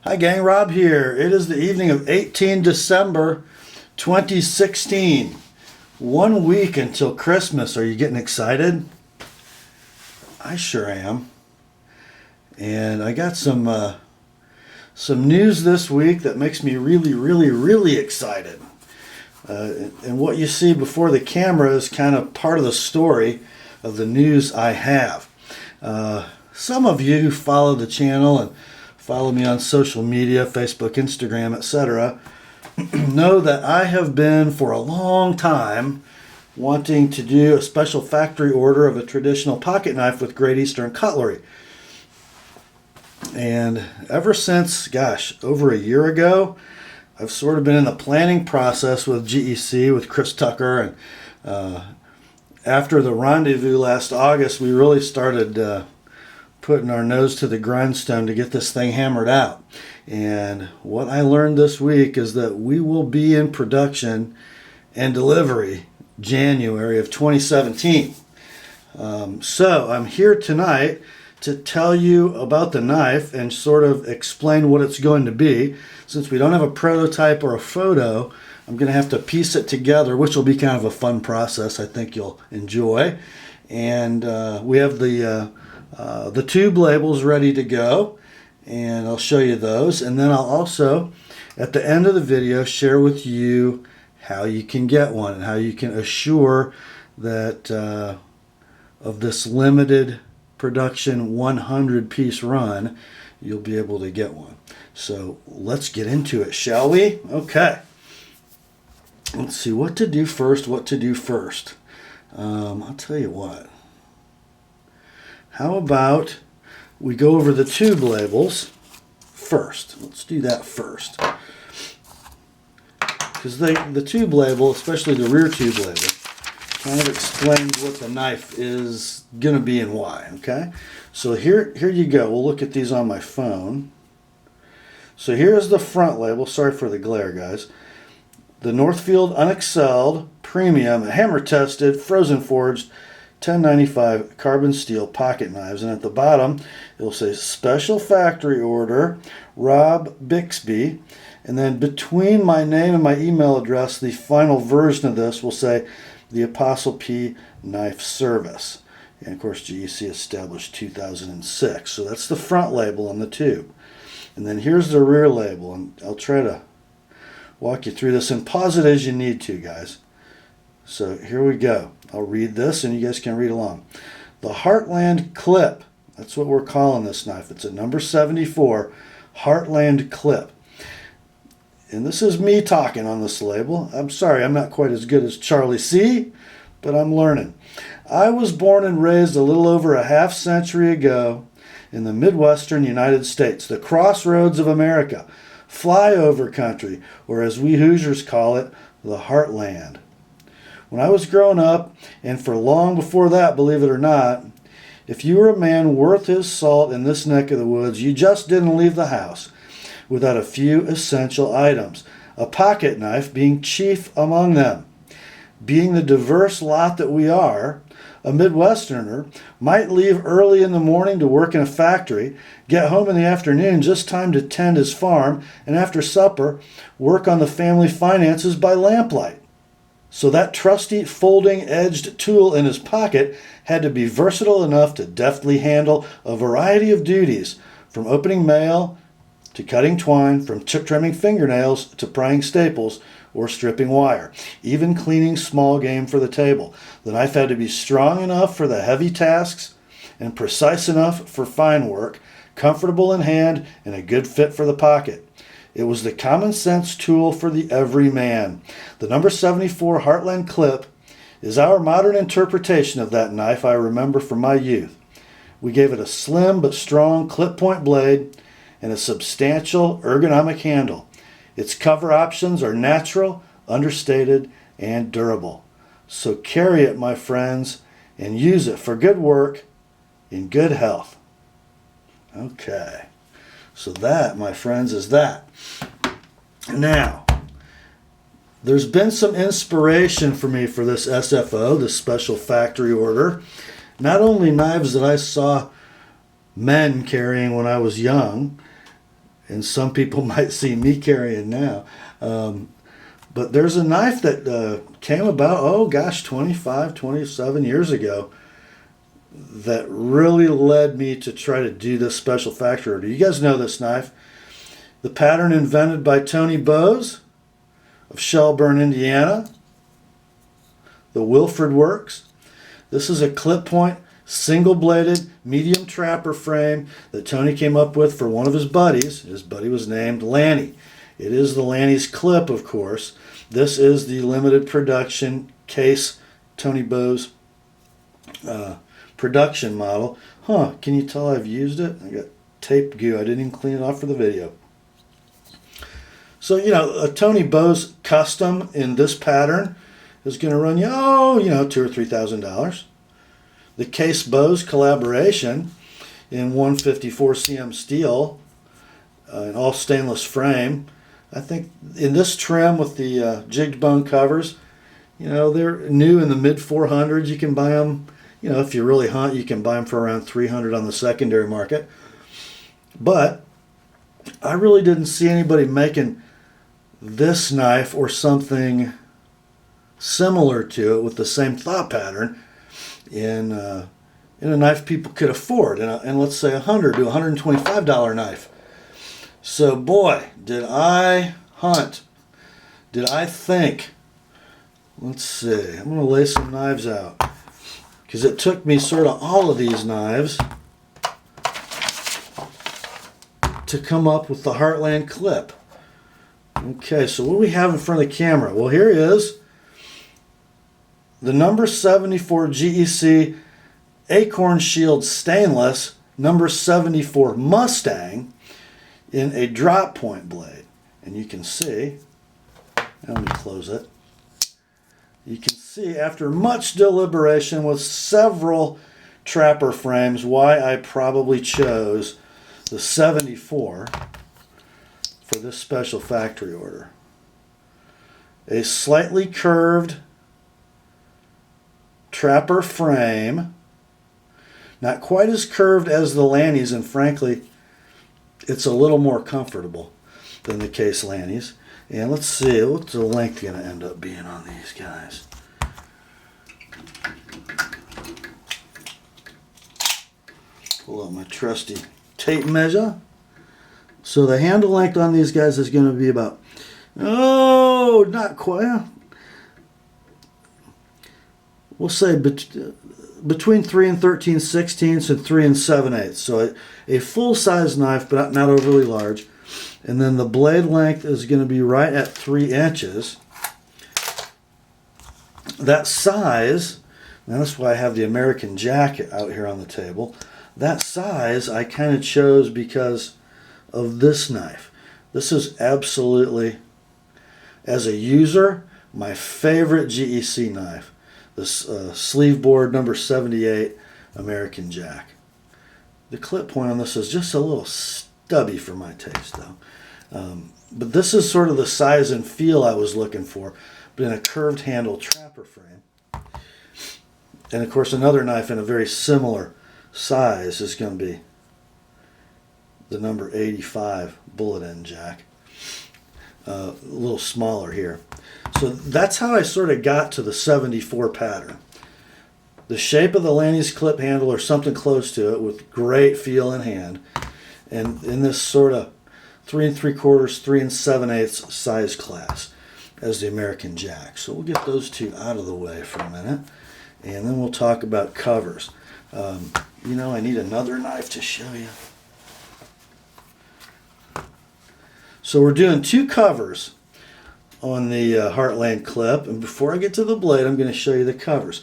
Hi gang, Rob here. It is the evening of 18 December 2016. 1 week until Christmas. Are you getting excited? I sure am. And I got some news this week that makes me really excited. And what you see before the camera is kind of part of the story of the news I have. Some of you who follow the channel and follow me on social media, Facebook, Instagram, etc., know that I have been for a long time wanting to do a special factory order of a traditional pocket knife with Great Eastern cutlery. And ever since, over a year ago, I've sort of been in the planning process with GEC, with Chris Tucker, and after the rendezvous last August, we really started putting our nose to the grindstone to get this thing hammered out. And what I learned this week is that we will be in production and delivery January of 2017. So I'm here tonight to tell you about the knife and sort of explain what it's going to be. Since we don't have a prototype or a photo, I'm going to have to piece it together, which will be kind of a fun process I think you'll enjoy. And we have the tube labels ready to go, and I'll show you those. And then I'll also, at the end of the video, share with you how you can get one and how you can assure that of this limited production 100-piece run, you'll be able to get one. So let's get into it, shall we? Okay. Let's see what to do first. I'll tell you what. How about we go over the tube labels first? Let's do that first. Because the tube label, especially the rear tube label, kind of explains what the knife is going to be and why, okay? So here you go. We'll look at these on my phone. So here's the front label. Sorry for the glare, guys. The Northfield Unexcelled Premium Hammer Tested Frozen Forged 1095 carbon steel pocket knives, and at the bottom it will say special factory order Rob Bixby, and then between my name and my email address the final version of this will say TheApostleP Knife Service, and of course GEC established 2006. So that's the front label on the tube, and then here's the rear label, and I'll try to walk you through this and pause it as you need to, guys. So here we go. I'll read this and you guys can read along. The Heartland clip. That's what we're calling this knife. It's a number 74 Heartland clip. And this is me talking on this label. I'm sorry, I'm not quite as good as Charlie C., but I'm learning. I was born and raised a little over a half century ago in the Midwestern United States, the crossroads of America, flyover country, or as we Hoosiers call it, the Heartland. When I was growing up, and for long before that, believe it or not, if you were a man worth his salt in this neck of the woods, you just didn't leave the house without a few essential items, a pocket knife being chief among them. Being the diverse lot that we are, a Midwesterner might leave early in the morning to work in a factory, get home in the afternoon just time to tend his farm, and after supper, work on the family finances by lamplight. So that trusty folding-edged tool in his pocket had to be versatile enough to deftly handle a variety of duties, from opening mail to cutting twine, from trimming fingernails to prying staples or stripping wire, even cleaning small game for the table. The knife had to be strong enough for the heavy tasks and precise enough for fine work, comfortable in hand, and a good fit for the pocket. It was the common sense tool for the everyman. The number 74 Heartland clip is our modern interpretation of that knife I remember from my youth. We gave it a slim but strong clip point blade and a substantial ergonomic handle. Its cover options are natural, understated, and durable. So carry it, my friends, and use it for good work in good health. Okay. So that, my friends, is that. Now, there's been some inspiration for me for this SFO, this special factory order. Not only knives that I saw men carrying when I was young, and some people might see me carrying now. But there's a knife that came about, oh gosh, 25, 27 years ago that really led me to try to do this special factory order. You guys know this knife. The pattern invented by Tony Bowes of Shelburne, Indiana. The Wilfred Works. This is a clip point, single-bladed, medium trapper frame that Tony came up with for one of his buddies. His buddy was named Lanny. It is the Lanny's clip, of course. This is the limited production case Tony Bowes production model. Can you tell I've used it? I got tape goo. I didn't even clean it off for the video. So, a Tony Bowes custom in this pattern is going to run you, $2,000 or $3,000. The Case Bowes collaboration in 154 cm steel, an all stainless frame. I think in this trim with the jigged bone covers, they're new in the mid 400s. You can buy them, if you really hunt, you can buy them for around 300 on the secondary market. But I really didn't see anybody making this knife or something similar to it with the same thought pattern in a knife people could afford, and let's say $100 to $125 knife. So boy, did I hunt. Did I think. Let's see. I'm going to lay some knives out, because it took me sort of all of these knives to come up with the Heartland clip. Okay, so what do we have in front of the camera? Well, here is the number 74 GEC Acorn Shield Stainless number 74 Mustang in a drop point blade. And you can see, let me close it. You can see after much deliberation with several trapper frames why I probably chose the 74 for this special factory order. A slightly curved trapper frame, not quite as curved as the Lanny's, and frankly it's a little more comfortable than the Case Lanny's. And let's see, what's the length going to end up being on these guys? Pull out my trusty tape measure. So the handle length on these guys is going to be about, not quite, we'll say between 3 and 13/16 and 3 and 7/8. So a full-size knife, but not overly large. And then the blade length is going to be right at 3 inches. That size, and that's why I have the American Jack out here on the table. That size I kind of chose because of this knife. This is absolutely, as a user, my favorite GEC knife. This sleeve board number 78 American Jack. The clip point on this is just a little stubby for my taste though. But this is sort of the size and feel I was looking for, but in a curved handle trapper frame. And of course another knife in a very similar size is going to be the number 85 bullet end jack. A little smaller here. So that's how I sort of got to the 74 pattern. The shape of the Lanny's clip handle or something close to it with great feel in hand. And in this sort of 3 3/4, 3 7/8 size class as the American Jack. So we'll get those two out of the way for a minute. And then we'll talk about covers. I need another knife to show you. So we're doing 2 covers on the Heartland clip, and before I get to the blade I'm going to show you the covers.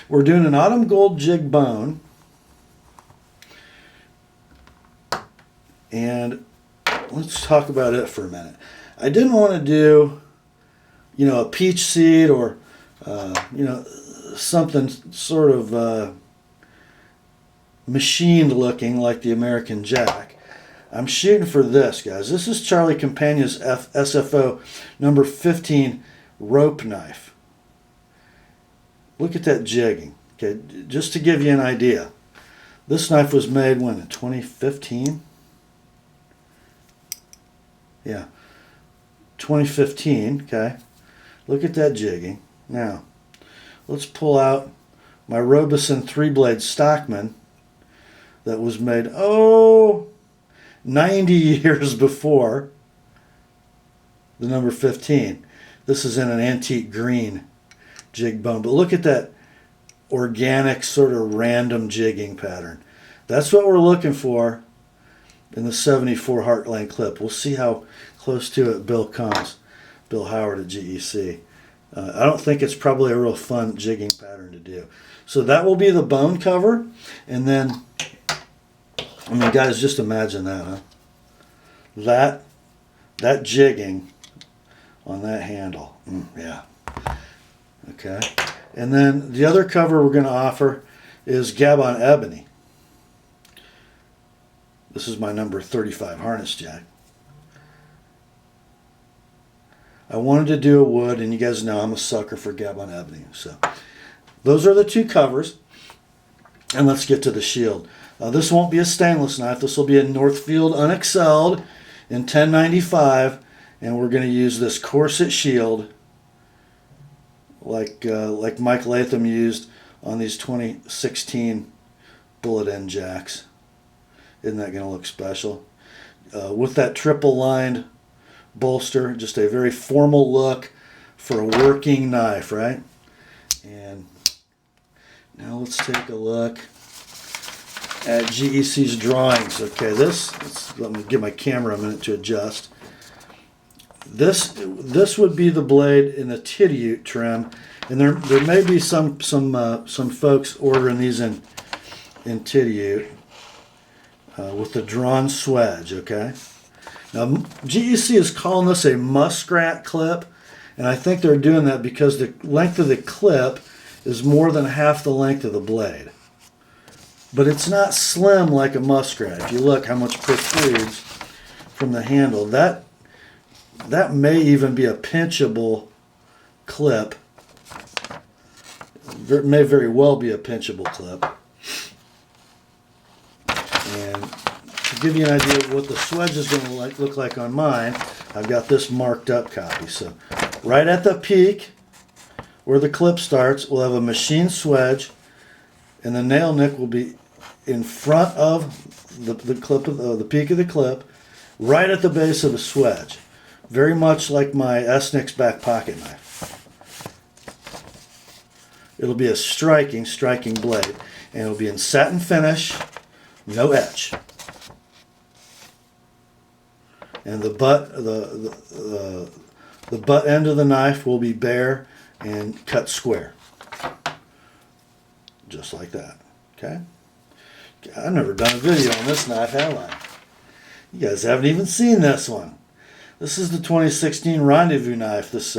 We're doing an autumn gold jig bone, and let's talk about it for a minute. I didn't want to do a peach seed or something sort of machined looking like the American Jack. I'm shooting for this, guys. This is Charlie Campagna's SFO number 15 rope knife. Look at that jigging. Okay, just to give you an idea. This knife was made when, in 2015? Yeah, 2015. Okay, look at that jigging. Now, let's pull out my Robeson 3-blade Stockman that was made 90 years before the number 15. This is in an antique green jig bone, but look at that organic sort of random jigging pattern. That's what we're looking for in the 74 Heartland clip. We'll see how close to it Bill comes. Bill Howard at GEC. I don't think it's probably a real fun jigging pattern to do. So that will be the bone cover. And then, I mean, guys, just imagine that, huh? That jigging on that handle. Yeah. Okay. And then the other cover we're going to offer is Gabon Ebony. This is my number 35 harness jack. I wanted to do a wood, and you guys know I'm a sucker for Gabon Ebony. So those are the two covers. And let's get to the shield. This won't be a stainless knife. This will be a Northfield Unexcelled in 1095. And we're going to use this corset shield like Mike Latham used on these 2016 bullet end jacks. Isn't that going to look special? With that triple lined bolster, just a very formal look for a working knife, right? And now let's take a look at GEC's drawings. Okay, let me give my camera a minute to adjust. This would be the blade in the Titiute trim, and there may be some folks ordering these in Titiute with the drawn swage. Okay. Now, GEC is calling this a Muskrat clip, and I think they're doing that because the length of the clip is more than half the length of the blade. But it's not slim like a Muskrat. If you look how much protrudes from the handle, that may even be a pinchable clip. It may very well be a pinchable clip. And to give you an idea of what the swedge is going to look like on mine, I've got this marked up copy. So right at the peak where the clip starts, we'll have a machine swedge, and the nail nick will be in front of the clip of the peak of the clip, right at the base of the swedge. Very much like my S-Nix back pocket knife. It'll be a striking blade, and it'll be in satin finish, no etch. And the butt end of the knife will be bare and cut square, just like that. Okay. I've never done a video on this knife, have I? You guys haven't even seen this one. This is the 2016 Rendezvous knife. This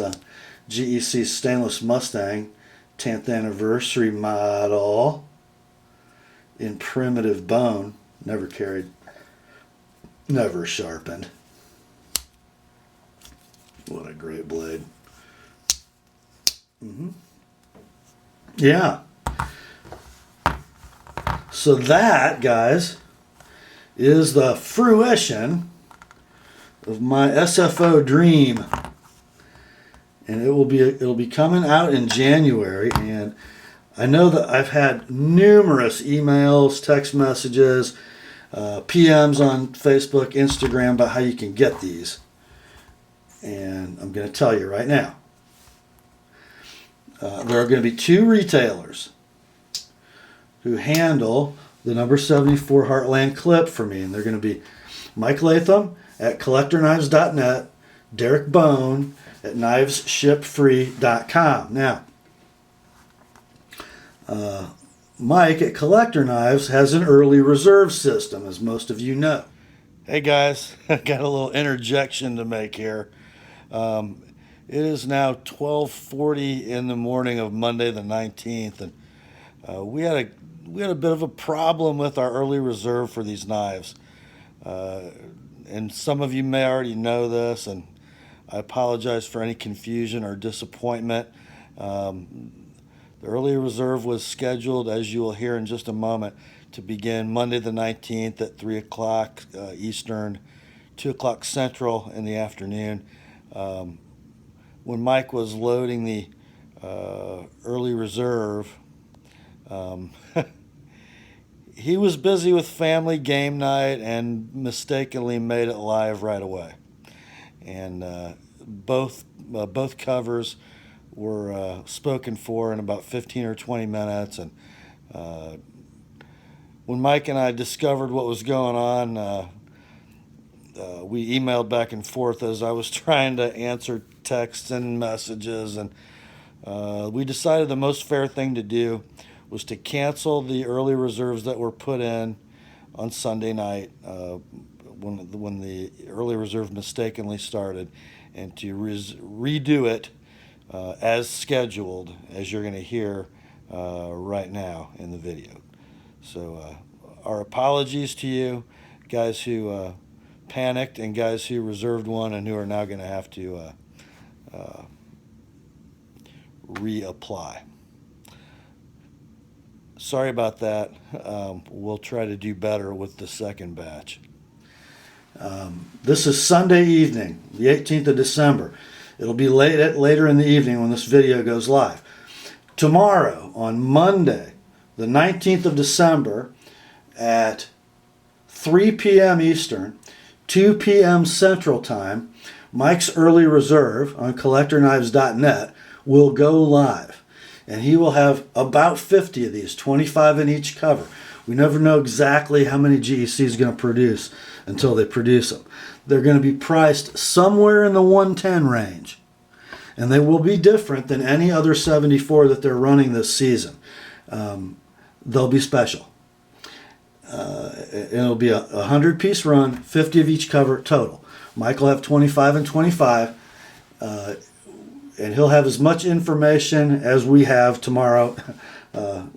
GEC Stainless Mustang 10th anniversary model in primitive bone. Never carried, never sharpened. What a great blade. Yeah. So that, guys, is the fruition of my SFO dream. And it'll be coming out in January, and I know that I've had numerous emails, text messages, PMs on Facebook, Instagram about how you can get these. And I'm going to tell you right now. There are going to be 2 retailers who handle the number 74 Heartland clip for me. And they're going to be Mike Latham at collectorknives.net, Derek Bone at knivesshipfree.com. Now, Mike at Collector Knives has an early reserve system, as most of you know. Hey guys, I got a little interjection to make here. It is now 12:40 in the morning of Monday the 19th, and we had a bit of a problem with our early reserve for these knives. And some of you may already know this, and I apologize for any confusion or disappointment. The early reserve was scheduled, as you will hear in just a moment, to begin Monday the 19th at 3 o'clock Eastern, 2 o'clock Central in the afternoon. When Mike was loading the early reserve, he was busy with family game night and mistakenly made it live right away. And both covers were spoken for in about 15 or 20 minutes. And when Mike and I discovered what was going on, we emailed back and forth as I was trying to answer texts and messages. And we decided the most fair thing to do was to cancel the early reserves that were put in on Sunday night when the early reserve mistakenly started, and to redo it as scheduled, as you're going to hear right now in the video. So our apologies to you guys who panicked and guys who reserved one and who are now going to have to reapply. Sorry about that. We'll try to do better with the second batch. This is Sunday evening, the 18th of December. It'll be later in the evening when this video goes live. Tomorrow, on Monday, the 19th of December, at 3 p.m. Eastern, 2 p.m. Central Time, Mike's Early Reserve on CollectorKnives.net will go live. And he will have about 50 of these, 25 in each cover. We never know exactly how many GEC is going to produce until they produce them. They're going to be priced somewhere in the 110 range. And they will be different than any other 74 that they're running this season. They'll be special. It'll be a 100-piece run, 50 of each cover total. Mike will have 25 and 25. And he'll have as much information as we have tomorrow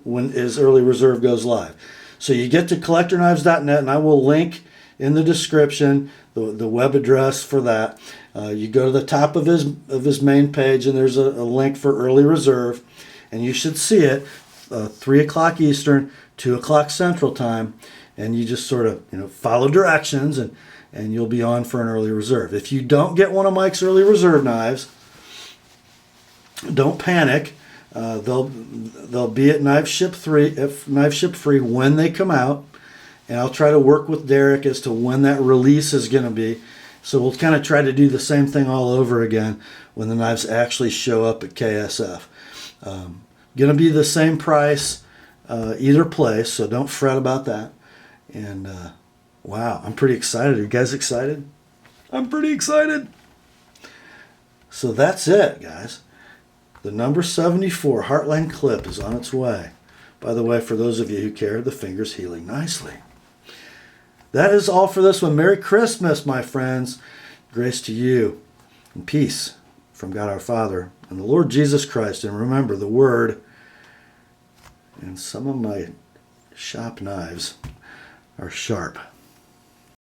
when his early reserve goes live. So you get to CollectorKnives.net, and I will link in the description the web address for that. You go to the top of his main page, and there's a link for early reserve, and you should see it 3 o'clock Eastern, 2 o'clock Central Time, and you just sort of follow directions, and you'll be on for an early reserve. If you don't get one of Mike's early reserve knives, don't panic. They'll be at Knife Ship Free when they come out, and I'll try to work with Derek as to when that release is going to be. So we'll kind of try to do the same thing all over again when the knives actually show up at KSF. Going to be the same price either place, so don't fret about that. And wow, I'm pretty excited. Are you guys excited? I'm pretty excited. So that's it, guys. The number 74 Heartland clip is on its way. By the way, for those of you who care, the finger's healing nicely. That is all for this one. Merry Christmas, my friends. Grace to you and peace from God our Father and the Lord Jesus Christ. And remember, the Word and some of my shop knives are sharp.